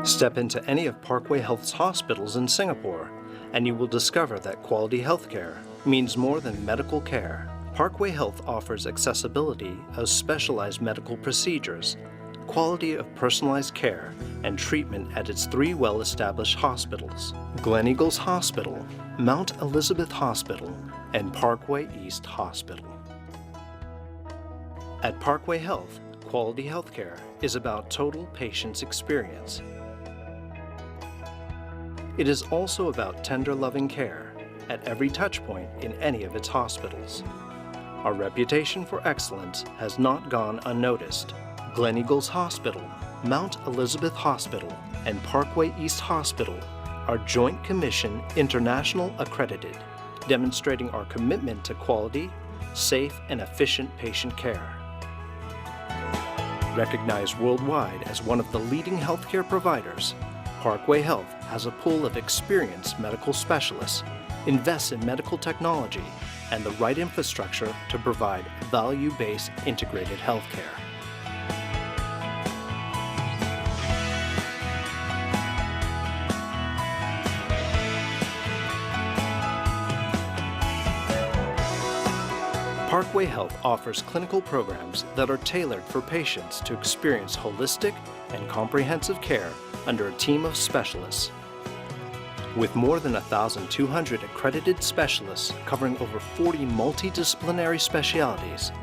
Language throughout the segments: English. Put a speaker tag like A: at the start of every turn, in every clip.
A: Step into any of Parkway Health's hospitals in Singapore, and you will discover that quality healthcare means more than medical care. Parkway Health offers accessibility of specialized medical procedures, quality of personalized care, and treatment at its 3 well-established hospitals: Gleneagles Hospital, Mount Elizabeth Hospital, and Parkway East Hospital. At Parkway Health, quality healthcare is about total patient's experience. It is also about tender, loving care at every touchpoint in any of its hospitals. Our reputation for excellence has not gone unnoticed. Gleneagles Hospital, Mount Elizabeth Hospital, and Parkway East Hospital are Joint Commission International accredited, demonstrating our commitment to quality, safe, and efficient patient care. Recognized worldwide as one of the leading healthcare providers, Parkway Health has a pool of experienced medical specialists, invests in medical technology, and the right infrastructure to provide value-based integrated healthcare. Parkway Health offers clinical programs that are tailored for patients to experience holistic and comprehensive care under a team of specialists. With more than 1,200 accredited specialists covering over 40 multidisciplinary specialties,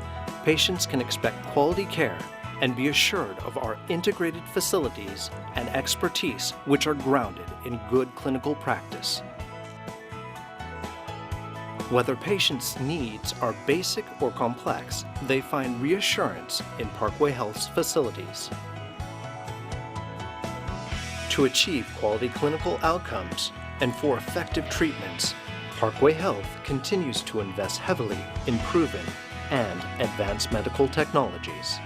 A: patients can expect quality care and be assured of our integrated facilities and expertise, which are grounded in good clinical practice. Whether patients' needs are basic or complex, they find reassurance in Parkway Health's facilities. To achieve quality clinical outcomes and for effective treatments, Parkway Health continues to invest heavily in proven and advanced medical technologies.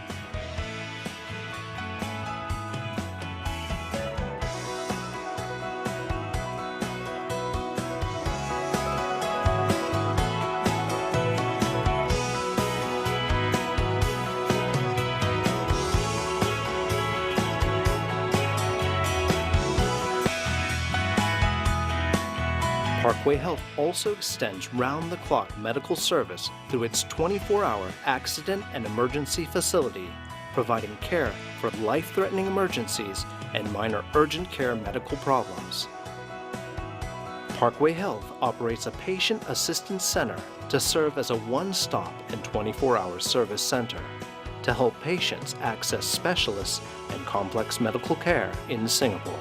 A: Parkway Health also extends round-the-clock medical service through its 24-hour accident and emergency facility, providing care for life-threatening emergencies and minor urgent care medical problems. Parkway Health operates a patient assistance center to serve as a one-stop and 24-hour service center to help patients access specialists and complex medical care in Singapore.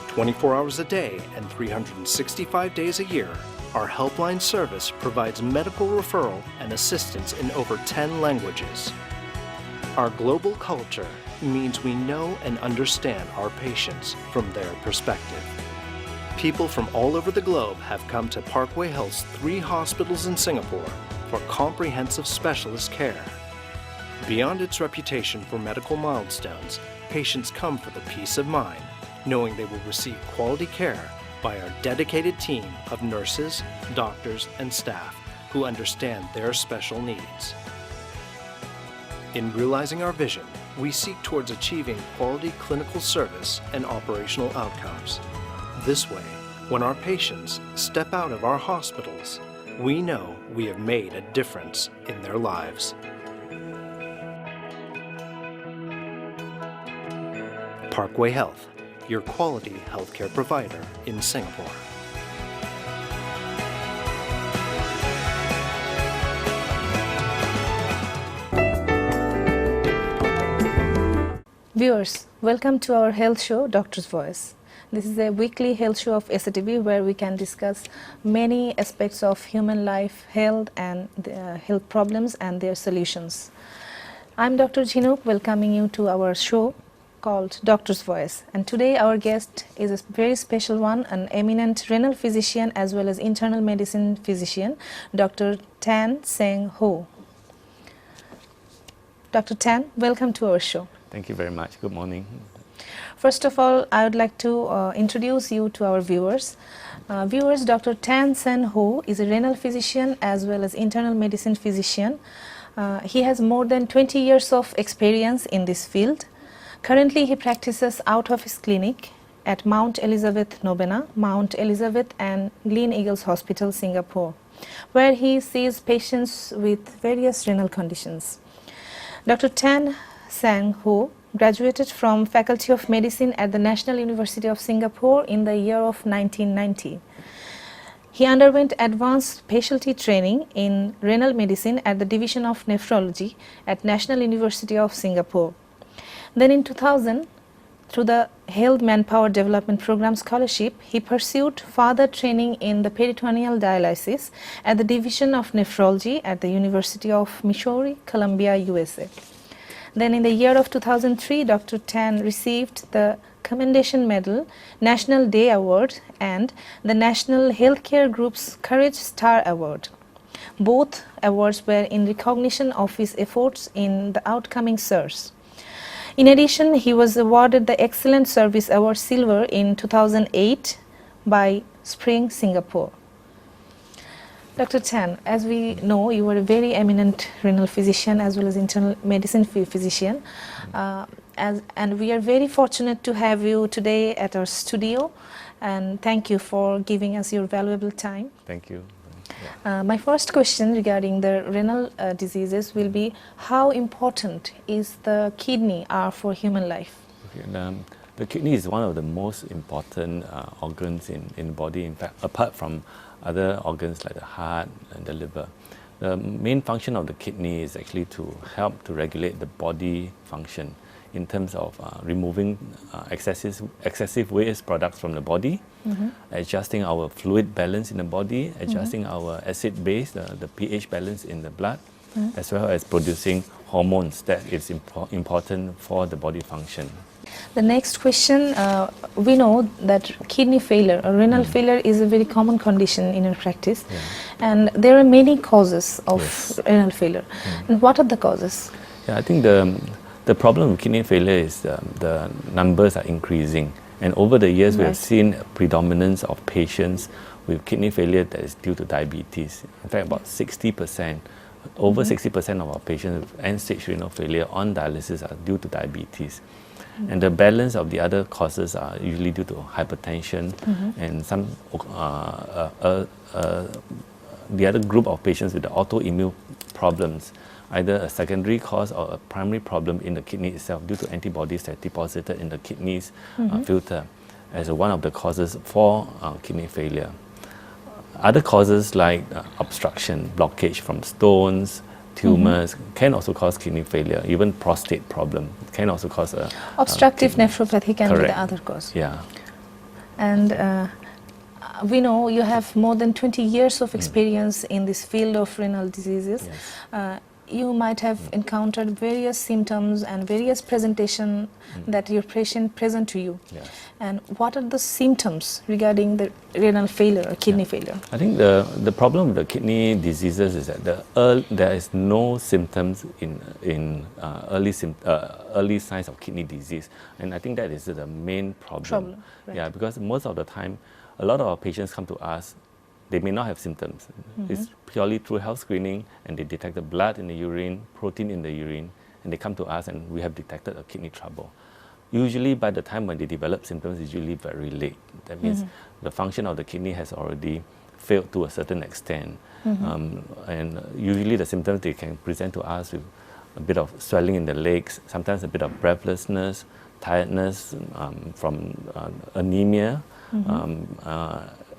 A: 24 hours a day and 365 days a year, our helpline service provides medical referral and assistance in over 10 languages. Our global culture means we know and understand our patients from their perspective. People from all over the globe have come to Parkway Health's 3 hospitals in Singapore for comprehensive specialist care. Beyond its reputation for medical milestones, patients come for the peace of mind, knowing they will receive quality care by our dedicated team of nurses, doctors, and staff who understand their special needs. In realizing our vision, we seek towards achieving quality clinical service and operational outcomes. This way, when our patients step out of our hospitals, we know we have made a difference in their lives. Parkway Health, your quality healthcare provider in Singapore.
B: Viewers, welcome to our health show, Doctor's Voice. This is a weekly health show of SATV where we can discuss many aspects of human life, health and health problems and their solutions. I'm Dr. Jhinuk, welcoming you to our show called Doctor's Voice, and today our guest is a very special one, an eminent renal physician as well as internal medicine physician, Dr. Tan Seng Ho. Dr. Tan, welcome to our show.
C: Thank you very much. Good morning.
B: First of all, I would like to introduce you to our viewers. Dr. Tan Seng Ho is a renal physician as well as internal medicine physician. He has more than 20 years of experience in this field. Currently, he practices out of his clinic at Mount Elizabeth Novena, Mount Elizabeth and Glen Eagles Hospital, Singapore, where he sees patients with various renal conditions. Dr. Tan Sang Ho graduated from Faculty of Medicine at the National University of Singapore in the year of 1990. He underwent advanced specialty training in renal medicine at the Division of Nephrology at National University of Singapore. Then in 2000, through the Health Manpower Development Program Scholarship, he pursued further training in the peritoneal dialysis at the Division of Nephrology at the University of Missouri, Columbia, USA. Then in the year of 2003, Dr. Tan received the Commendation Medal, National Day Award and the National Healthcare Group's Courage Star Award. Both awards were in recognition of his efforts in the outcoming SIRS. In addition, he was awarded the Excellent Service Award Silver in 2008 by Spring Singapore. Dr. Tan, as we know, you are a very eminent renal physician as well as internal medicine physician. And we are very fortunate to have you today at our studio, and thank you for giving us your valuable time.
C: Thank you.
B: My first question regarding the renal diseases will be, how important is the kidney for human life?
C: Okay, the kidney is one of the most important organs in the body, in fact, apart from other organs like the heart and the liver. The main function of the kidney is actually to help to regulate the body function in terms of removing excessive waste products from the body, adjusting our fluid balance in the body, adjusting our acid base, the pH balance in the blood, as well as producing hormones that is important for the body function.
B: The next question, we know that kidney failure or renal failure is a very common condition in our practice, and there are many causes of renal failure. And what are the causes?
C: Yeah, I think the problem with kidney failure is the numbers are increasing, and over the years we have seen a predominance of patients with kidney failure that is due to diabetes. In fact, about 60%, over 60% of our patients with end-stage renal failure on dialysis are due to diabetes. And the balance of the other causes are usually due to hypertension and some the other group of patients with the autoimmune problems, either a secondary cause or a primary problem in the kidney itself due to antibodies that deposited in the kidney's filter as one of the causes for kidney failure. Other causes like obstruction, blockage from stones, tumors can also cause kidney failure. Even prostate problem can also cause
B: obstructive nephropathy can be the other cause.
C: Yeah.
B: And we know you have more than 20 years of experience in this field of renal diseases.
C: Yes.
B: You might have encountered various symptoms and various presentation that your patient present to you.
C: Yes.
B: And what are the symptoms regarding the renal failure or kidney failure?
C: I think the problem with the kidney diseases is that there is no symptoms in early signs of kidney disease, and I think that is the main problem.
B: Right.
C: Yeah, because most of the time, a lot of our patients come to us. They may not have symptoms. It's purely through health screening, and they detect the blood in the urine, protein in the urine, and they come to us and we have detected a kidney trouble. Usually by the time when they develop symptoms, it's usually very late. That means the function of the kidney has already failed to a certain extent. And usually the symptoms they can present to us with a bit of swelling in the legs, sometimes a bit of breathlessness, tiredness from anemia,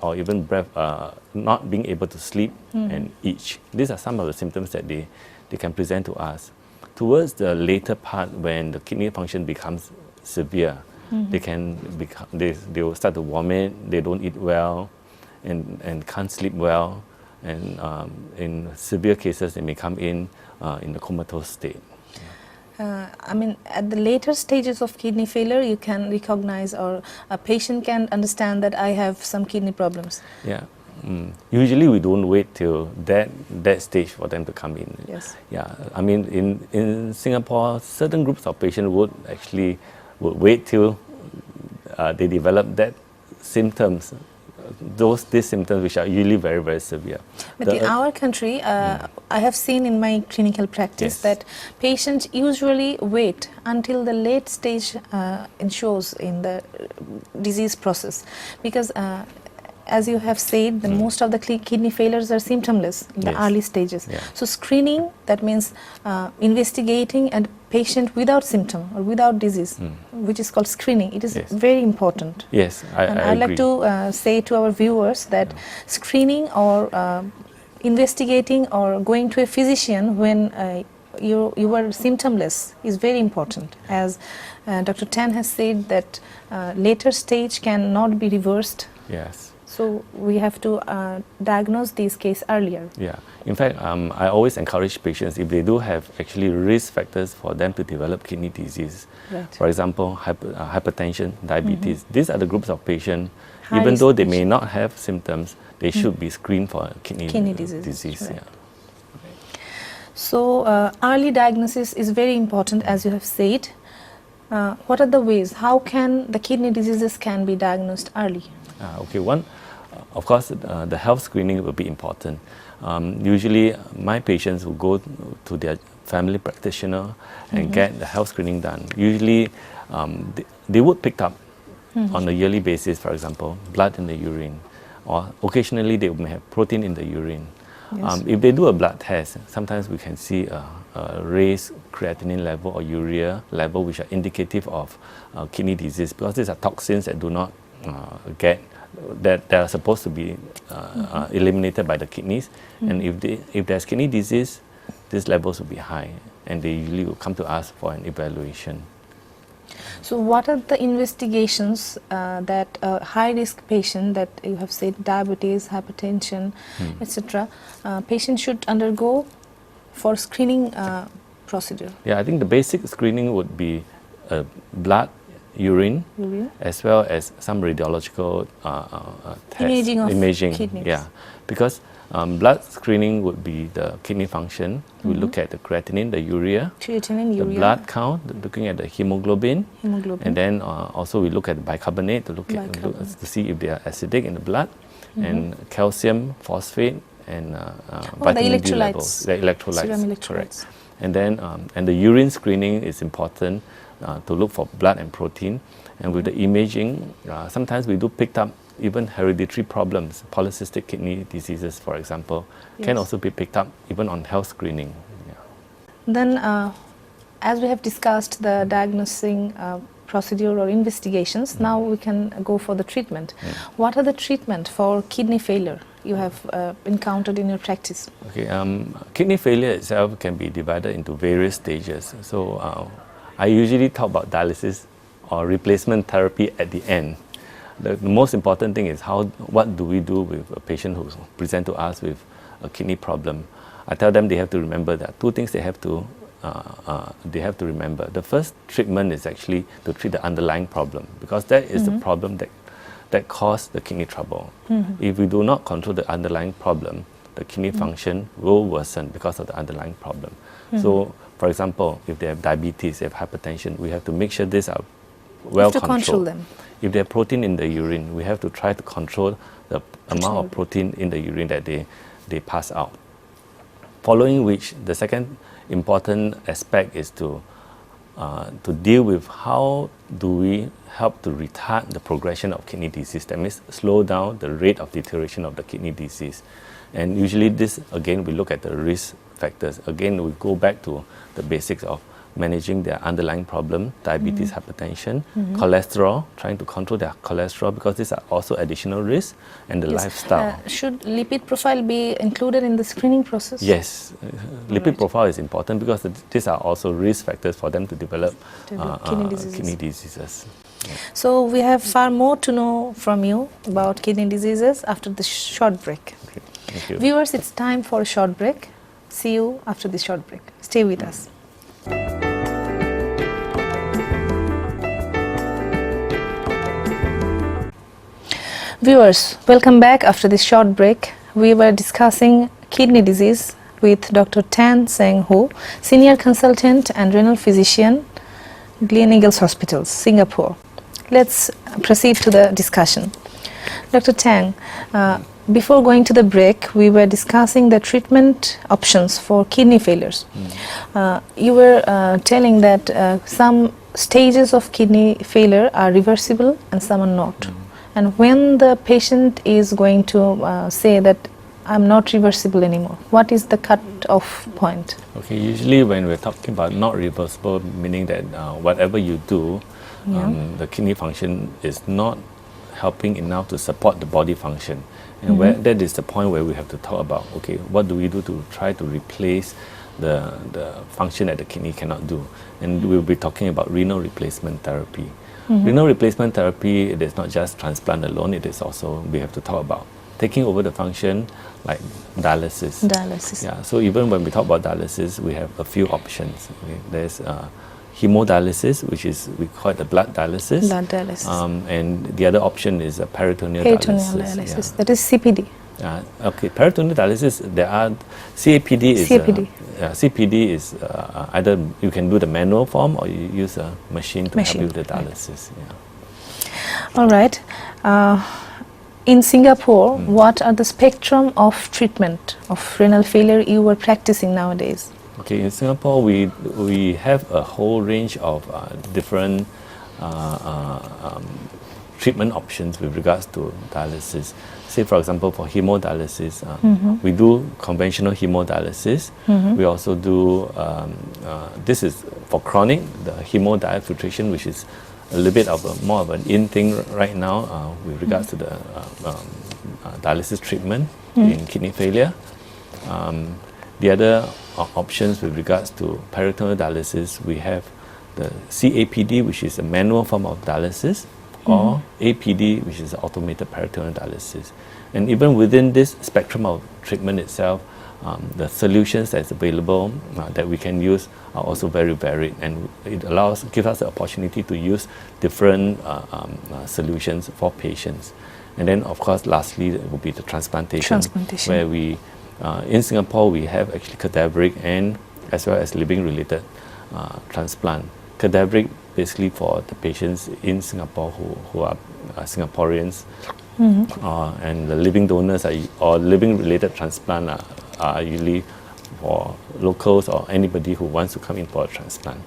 C: or even not being able to sleep and itch. These are some of the symptoms that they can present to us. Towards the later part, when the kidney function becomes severe, they will start to vomit, they don't eat well, and can't sleep well, and in severe cases they may come in a comatose state.
B: I mean, at the later stages of kidney failure, you can recognize, or a patient can understand that I have some kidney problems.
C: Yeah. Usually we don't wait till that stage for them to come in.
B: Yes.
C: Yeah. I mean, in Singapore, certain groups of patients would wait till they develop that symptoms these symptoms which are usually very, very severe.
B: But in our country, I have seen in my clinical practice
C: Yes.
B: that patients usually wait until the late stage ensures in the disease process, because as you have said, the most of the kidney failures are symptomless in the
C: Yes.
B: early stages.
C: Yeah.
B: So screening, that means investigating a patient without symptom or without disease, which is called screening. It is
C: Yes.
B: very important.
C: Yes, I
B: And I'd
C: agree.
B: like to say to our viewers that screening or investigating or going to a physician when you are symptomless is very important. As Dr. Tan has said that later stage cannot be reversed.
C: Yes.
B: So we have to diagnose these cases earlier.
C: Yeah. In fact, I always encourage patients, if they do have actually risk factors for them to develop kidney disease,
B: Right.
C: for example, hypertension, diabetes, these are the groups of patients,
B: High
C: even
B: risk
C: though they may
B: patient.
C: not have symptoms, they should be screened for kidney
B: disease, right.
C: Yeah.
B: So early diagnosis is very important, as you have said. What are the ways? How can the kidney diseases can be diagnosed early?
C: Okay, one, of course, the health screening will be important. Usually, my patients will go to their family practitioner and get the health screening done. Usually, they would pick up on a yearly basis, for example, blood in the urine, or occasionally they may have protein in the urine.
B: Yes.
C: If they do a blood test, sometimes we can see a raised creatinine level or urea level, which are indicative of kidney disease, because these are toxins that do not that are supposed to be eliminated by the kidneys. And if there's kidney disease, these levels will be high, and they usually will come to us for an evaluation.
B: So what are the investigations that a high-risk patient that you have said, diabetes, hypertension, etc., patient should undergo for screening procedure?
C: Yeah, I think the basic screening would be blood, urine, as well as some radiological tests.
B: Imaging of kidneys.
C: Yeah, because blood screening would be the kidney function. We look at the creatinine, the urea,
B: Creatinine,
C: the
B: urea,
C: blood count, looking at the hemoglobin, and then also we look at the bicarbonate to look at to see if they are acidic in the blood, and calcium, phosphate, and vitamin D levels, the electrolytes,
B: serum electrolytes.
C: correct. And then and the urine screening is important to look for blood and protein. And with the imaging, sometimes we do pick up even hereditary problems, polycystic kidney diseases, for example, can also be picked up even on health screening. Yeah.
B: Then, as we have discussed the diagnosing procedure or investigations, now we can go for the treatment. What are the treatment for kidney failure you have encountered in your practice?
C: Okay, kidney failure itself can be divided into various stages. So I usually talk about dialysis or replacement therapy at the end. The most important thing is what do we do with a patient who presents to us with a kidney problem. I tell them they have to remember that two things they have to remember. The first treatment is actually to treat the underlying problem, because that is the problem that caused the kidney trouble. If we do not control the underlying problem, the kidney function will worsen because of the underlying problem. So, for example, if they have diabetes, they have hypertension, we have to make sure these are well controlled.
B: Control them.
C: If they have protein in the urine, we have to try to control the amount of protein in the urine that they pass out. Following which, the second important aspect is to deal with how do we help to retard the progression of kidney disease. That means slow down the rate of deterioration of the kidney disease. And usually this, again, we look at the risk factors. Again, we go back to the basics of managing their underlying problem, diabetes, hypertension, cholesterol, trying to control their cholesterol, because these are also additional risks, and the lifestyle.
B: Should lipid profile be included in the screening process?
C: Yes, lipid profile is important because these are also risk factors for them to develop kidney diseases. Yeah.
B: So we have far more to know from you about kidney diseases after the short break.
C: Okay, thank you.
B: Viewers, it's time for a short break. See you after this short break. Stay with us. Viewers, welcome back after this short break. We were discussing kidney disease with Dr. Tan Seng Ho, Senior Consultant and Renal Physician, Gleneagles Hospitals, Singapore. Let's proceed to the discussion. Dr. Tang, before going to the break, we were discussing the treatment options for kidney failures. You were telling that some stages of kidney failure are reversible and some are not. And when the patient is going to say that I'm not reversible anymore, what is the cut-off point?
C: Okay, usually when we're talking about not reversible, meaning that whatever you do, the kidney function is not helping enough to support the body function. And where that is the point where we have to talk about, okay, what do we do to try to replace the function that the kidney cannot do? And we'll be talking about renal replacement therapy. Renal replacement therapy, it is not just transplant alone, it is also, we have to talk about taking over the function like dialysis.
B: Dialysis.
C: Yeah, so even when we talk about dialysis, we have a few options. Okay? There's hemodialysis, which is, we call it the blood dialysis.
B: Blood dialysis.
C: And the other option is peritoneal dialysis.
B: Yeah. That is CPD.
C: Okay, peritoneal dialysis, there are, CAPD is, CPD is either you can do the manual form or you use a machine to help you with the dialysis.
B: All right. In Singapore, what are the spectrum of treatment of renal failure you were practicing nowadays?
C: Okay, in Singapore, we have a whole range of different treatment options with regards to dialysis. Say, for example, for hemodialysis, we do conventional hemodialysis. We also do, this is for chronic, the hemodiafiltration, which is a little bit of more of an in thing right now with regards to the dialysis treatment in kidney failure. The other options with regards to peritoneal dialysis, we have the CAPD, which is a manual form of dialysis, or APD, which is automated peritoneal dialysis. And even within this spectrum of treatment itself, the solutions that's available that we can use are also very varied, and it gives us the opportunity to use different solutions for patients. And then, of course, lastly, it will be the transplantation. Where we, in Singapore, we have actually cadaveric and as well as living-related transplant. Cadaveric, basically for the patients in Singapore who are Singaporeans, and the living donors or living-related transplant are usually for locals or anybody who wants to come in for a transplant.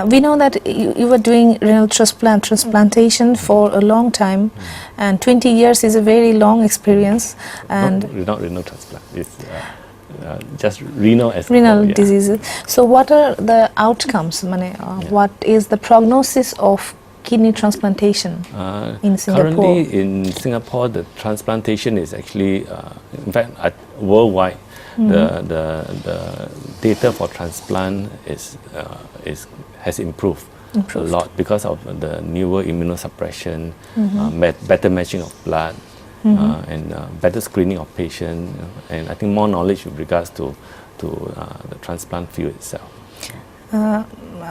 B: We know that you were doing renal transplantation for a long time, and 20 years is a very long experience. And
C: not renal transplant, it's just renal as
B: renal diseases. So what are the outcomes? What is the prognosis of kidney transplantation in Singapore?
C: Currently in Singapore, the transplantation is actually, in fact, worldwide, the data for transplant has improved a lot because of the newer immunosuppression, better matching of blood, and better screening of patients, and I think more knowledge with regards to the transplant field itself.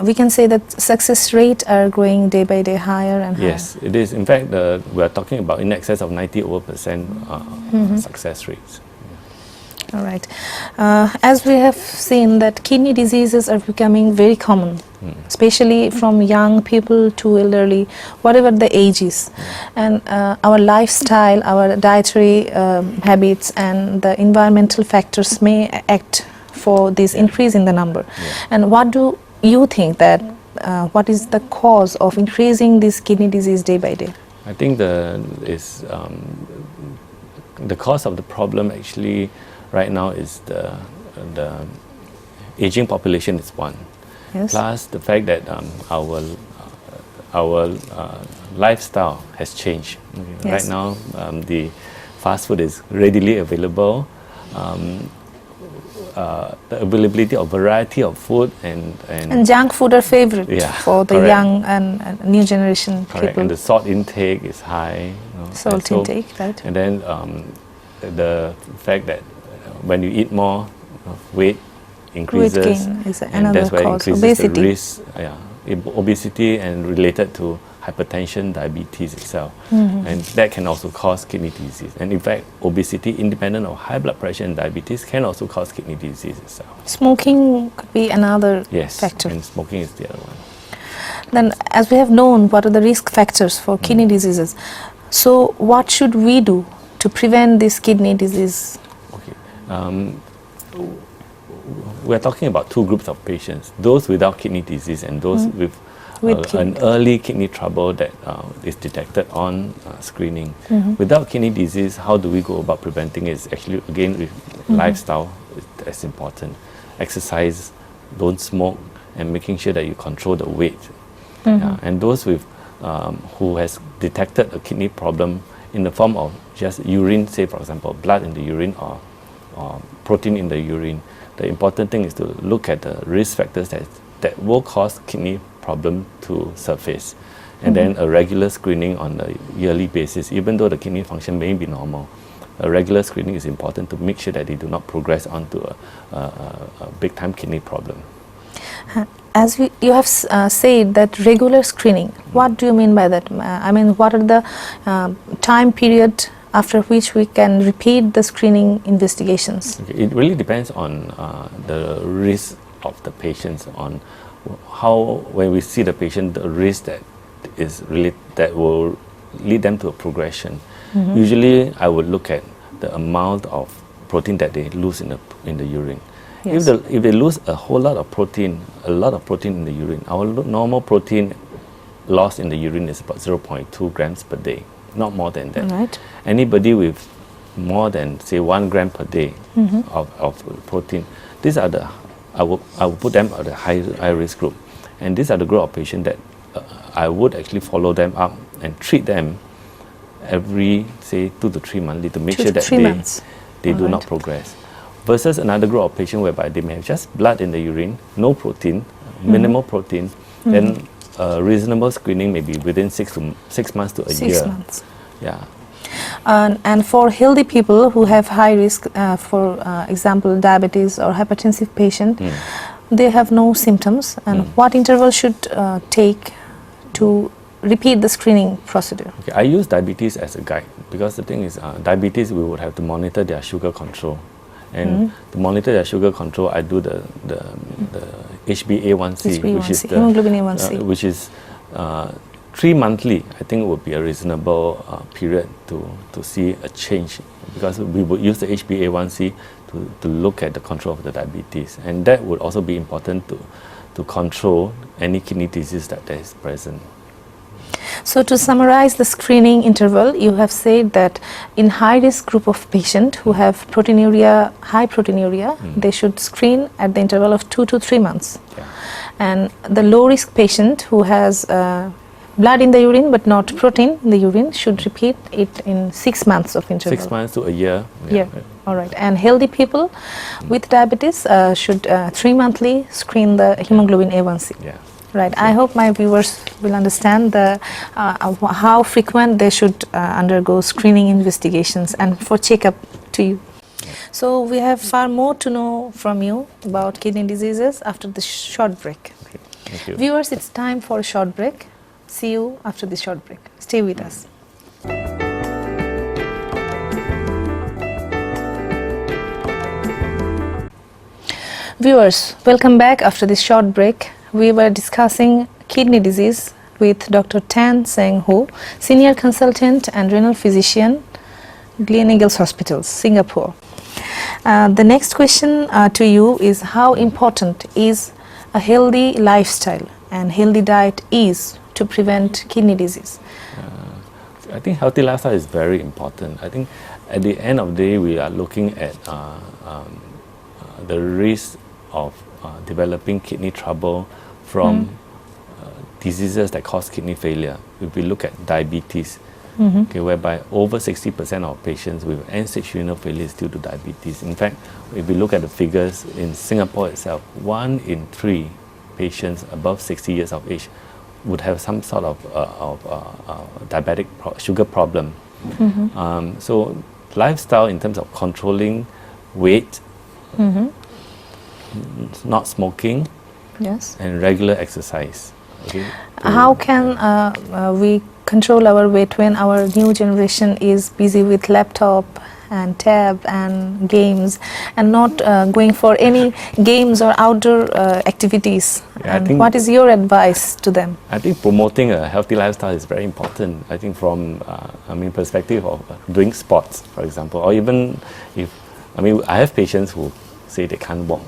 B: We can say that success rates are growing day by day higher and higher.
C: Yes, it is. In fact, we are talking about in excess of 90% success rates.
B: All right. As we have seen that kidney diseases are becoming very common, especially from young people to elderly, whatever the age is. And our lifestyle, our dietary habits and the environmental factors may act for this increase in the number. And what do you think that, what is the cause of increasing this kidney disease day by day?
C: I think the cause of the problem actually right now is the aging population is one.
B: Yes.
C: Plus the fact that our lifestyle has changed.
B: Yes.
C: Right now, the fast food is readily available. The availability of variety of food and
B: junk food are favorite for the young and new generation people.
C: And the salt intake is high.
B: Salt intake, right?
C: And then the fact that when you eat more, weight increases.
B: Weight gain is
C: and
B: another
C: that's why
B: cause.
C: increases
B: Obesity.
C: the risk, obesity and related to hypertension, diabetes itself. And that can also cause kidney disease. And in fact, obesity, independent of high blood pressure and diabetes, can also cause kidney disease itself.
B: Smoking could be another factor.
C: And smoking is the other one.
B: Then, as we have known, what are the risk factors for kidney diseases? So what should we do to prevent this kidney disease?
C: Okay. We're talking about two groups of patients, those without kidney disease and those with an early kidney trouble that is detected on screening. Without kidney disease, how do we go about preventing it? It's actually, again, with lifestyle, that's important. Exercise, don't smoke, and making sure that you control the weight. And those with who has detected a kidney problem in the form of just urine, say for example, blood in the urine or protein in the urine, the important thing is to look at the risk factors that will cause kidney problem to surface. And then a regular screening on a yearly basis, even though the kidney function may be normal. A regular screening is important to make sure that they do not progress onto a big time kidney problem.
B: As you have said that regular screening, what do you mean by that? I mean, what are the time period after which we can repeat the screening investigations? Okay.
C: It really depends on the risk of the patients, on how, when we see the patient, the risk that will lead them to a progression. Usually I would look at the amount of protein that they lose in the urine. Yes. If they lose a whole lot of protein, in the urine, our normal protein loss in the urine is about 0.2 grams per day, not more than that.
B: Right.
C: Anybody with more than, say, 1 gram per day of protein, these are the, I will put them at the high risk group. And these are the group of patients that I would actually follow them up and treat them every, say, 2 to 3 monthly to make sure that they do not progress. Versus another group of patients whereby they may have just blood in the urine, no protein, minimal protein, then reasonable screening may be within 6 months to a year.
B: 6 months.
C: Yeah.
B: And for healthy people who have high risk, for example, diabetes or hypertensive patient, they have no symptoms. And what interval should take to repeat the screening procedure?
C: Okay, I use diabetes as a guide because the thing is, diabetes, we would have to monitor their sugar control. And to monitor their sugar control, I do the HbA1c, which is the
B: hemoglobin A1c,
C: which is 3 monthly. I think it would be a reasonable period to see a change, because we would use the HbA1c to look at the control of the diabetes, and that would also be important to control any kidney disease that is present.
B: So to summarize the screening interval, you have said that in high-risk group of patients who have proteinuria, high proteinuria, they should screen at the interval of 2 to 3 months. Yeah. And the low-risk patient who has blood in the urine but not protein in the urine should repeat it in 6 months of interval.
C: 6 months to a year.
B: Yeah. All right. And healthy people with diabetes should 3 monthly screen the hemoglobin A1c.
C: Yeah.
B: Right. I hope my viewers will understand how frequent they should undergo screening investigations and for checkup to you. So we have far more to know from you about kidney diseases after this short break.
C: Okay. Thank you.
B: Viewers, it's time for a short break. See you after this short break. Stay with us. Viewers, welcome back after this short break. We were discussing kidney disease with Dr. Tan Seng Ho, Senior Consultant and Renal Physician, Gleneagles Hospitals, Singapore. The next question to you is, how important is a healthy lifestyle and healthy diet is to prevent kidney disease?
C: I think healthy lifestyle is very important. I think at the end of the day, we are looking at the risk of developing kidney trouble from diseases that cause kidney failure. If we look at diabetes, okay, whereby over 60% of patients with end-stage renal failure is due to diabetes. In fact, if we look at the figures in Singapore itself, 1 in 3 patients above 60 years of age would have some sort of diabetic sugar problem. So lifestyle in terms of controlling weight, not smoking,
B: yes,
C: and regular exercise. Okay,
B: how can we control our weight when our new generation is busy with laptop and tab and games, and not going for any games or outdoor activities.
C: Yeah, I
B: And
C: think-
B: what is your advice to them?
C: I think promoting a healthy lifestyle is very important. I think from perspective of doing sports, for example, or even if I have patients who say they can't walk.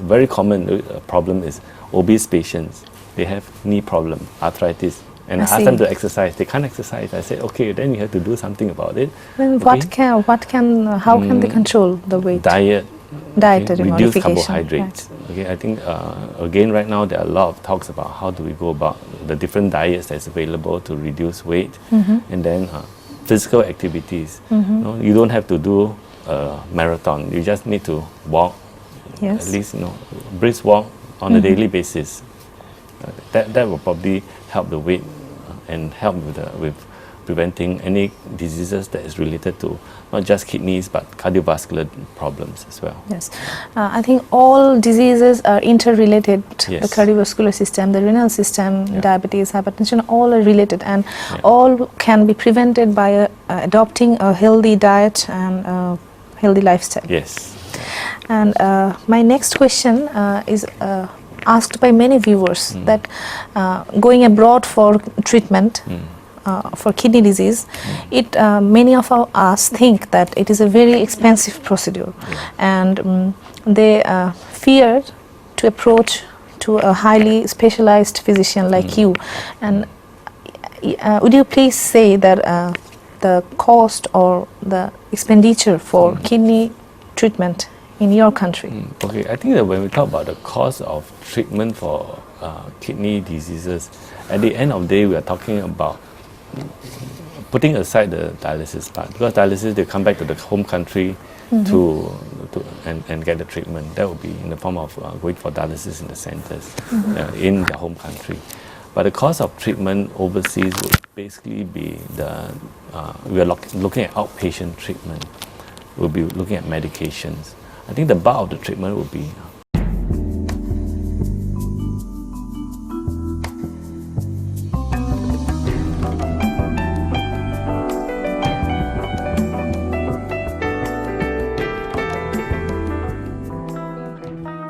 C: Very common problem is obese patients. They have knee problem, arthritis, and
B: I
C: I ask
B: see.
C: them to exercise. They can't exercise. I said, okay, then you have to do something about it.
B: Then
C: Okay?
B: how can they control the weight?
C: Diet.
B: Dietary
C: Reduce
B: modification.
C: carbohydrates. Okay, I think again right now there are a lot of talks about how do we go about the different diets that's available to reduce weight, and then physical activities. You don't have to do a marathon. You just need to walk,
B: Yes.
C: at least brisk walk on a daily basis. That will probably help the weight and help with preventing any diseases that is related to not just kidneys but cardiovascular problems as well.
B: Yes, I think all diseases are interrelated.
C: Yes.
B: The cardiovascular system, the renal system,
C: Yeah.
B: diabetes, hypertension, all are related, and all can be prevented by adopting a healthy diet and a healthy lifestyle.
C: Yes.
B: And my next question is asked by many viewers that going abroad for treatment for kidney disease, many of us think that it is a very expensive procedure, and they fear to approach to a highly specialized physician like you. And would you please say that the cost or the expenditure for kidney treatment in your country?
C: Okay, I think that when we talk about the cost of treatment for kidney diseases, at the end of the day, we are talking about putting aside the dialysis part, because dialysis, they come back to the home country and get the treatment. That would be in the form of going for dialysis in the centers in their home country. But the cost of treatment overseas would basically be we are looking at outpatient treatment. We'll be looking at medications. I think the bulk of the treatment will be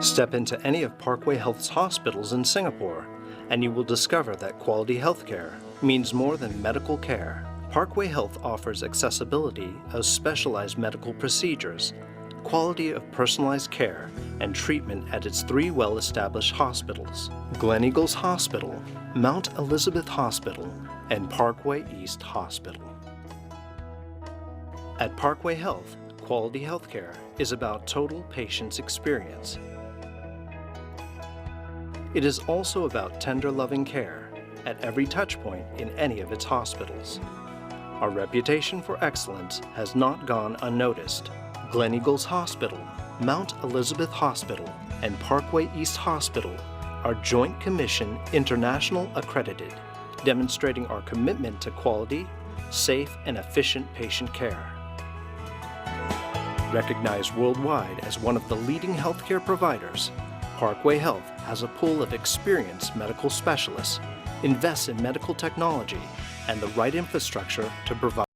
A: Step into any of Parkway Health's hospitals in Singapore, and you will discover that quality healthcare means more than medical care. Parkway Health offers accessibility of specialized medical procedures, quality of personalized care, and treatment at its 3 well-established hospitals: Gleneagles Hospital, Mount Elizabeth Hospital, and Parkway East Hospital. At Parkway Health, quality healthcare is about total patient's experience. It is also about tender, loving care at every touchpoint in any of its hospitals. Our reputation for excellence has not gone unnoticed. Gleneagles Hospital, Mount Elizabeth Hospital, and Parkway East Hospital are Joint Commission International accredited, demonstrating our commitment to quality, safe, and efficient patient care. Recognized worldwide as one of the leading healthcare providers, Parkway Health has a pool of experienced medical specialists, invests in medical technology, and the right infrastructure to provide.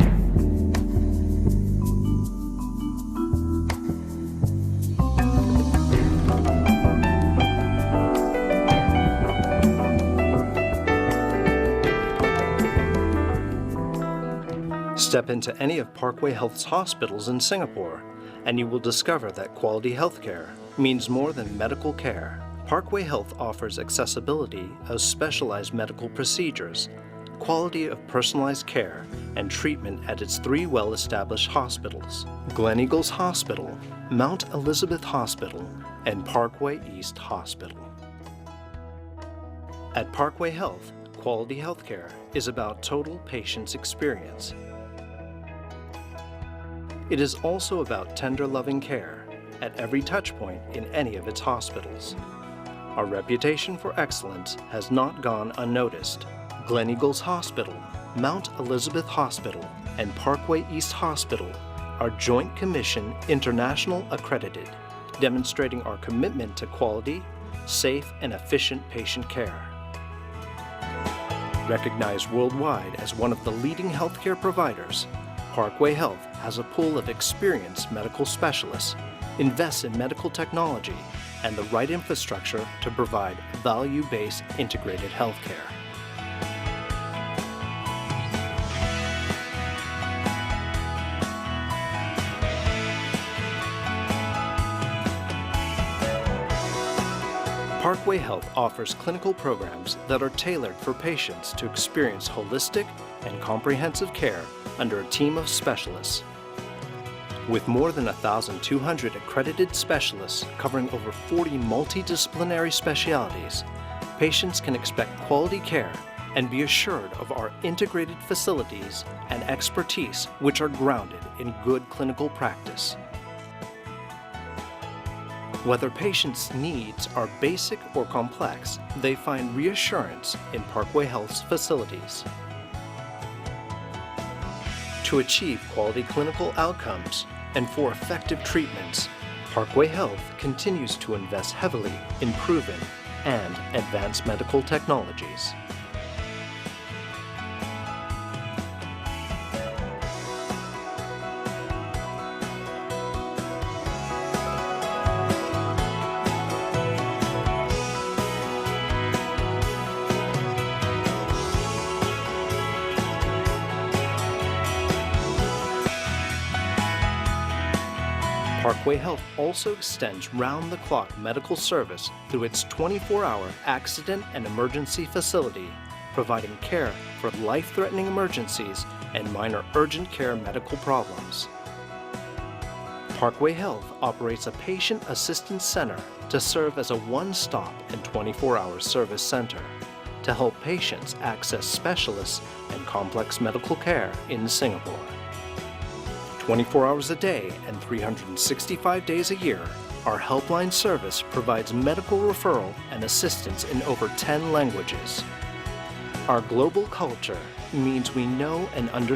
A: Step into any of Parkway Health's hospitals in Singapore, and you will discover that quality healthcare means more than medical care. Parkway Health offers accessibility of specialized medical procedures, quality of personalized care, and treatment at its 3 well-established hospitals: Gleneagles Hospital, Mount Elizabeth Hospital, and Parkway East Hospital. At Parkway Health, quality healthcare is about total patient's experience. It is also about tender, loving care at every touchpoint in any of its hospitals. Our reputation for excellence has not gone unnoticed. Gleneagles Hospital, Mount Elizabeth Hospital, and Parkway East Hospital are Joint Commission International accredited, demonstrating our commitment to quality, safe, and efficient patient care. Recognized worldwide as one of the leading healthcare providers, Parkway Health has a pool of experienced medical specialists, invests in medical technology, and the right infrastructure to provide value-based integrated healthcare. Parkway Health offers clinical programs that are tailored for patients to experience holistic and comprehensive care under a team of specialists. With more than 1,200 accredited specialists covering over 40 multidisciplinary specialties, patients can expect quality care and be assured of our integrated facilities and expertise, which are grounded in good clinical practice. Whether patients' needs are basic or complex, they find reassurance in Parkway Health's facilities. To achieve quality clinical outcomes and for effective treatments, Parkway Health continues to invest heavily in proven and advanced medical technologies. Parkway Health also extends round-the-clock medical service through its 24-hour accident and emergency facility, providing care for life-threatening emergencies and minor urgent care medical problems. Parkway Health operates a patient assistance center to serve as a one-stop and 24-hour service center to help patients access specialists and complex medical care in Singapore. 24 hours a day and 365 days a year, our helpline service provides medical referral and assistance in over 10 languages. Our global culture means we know and understand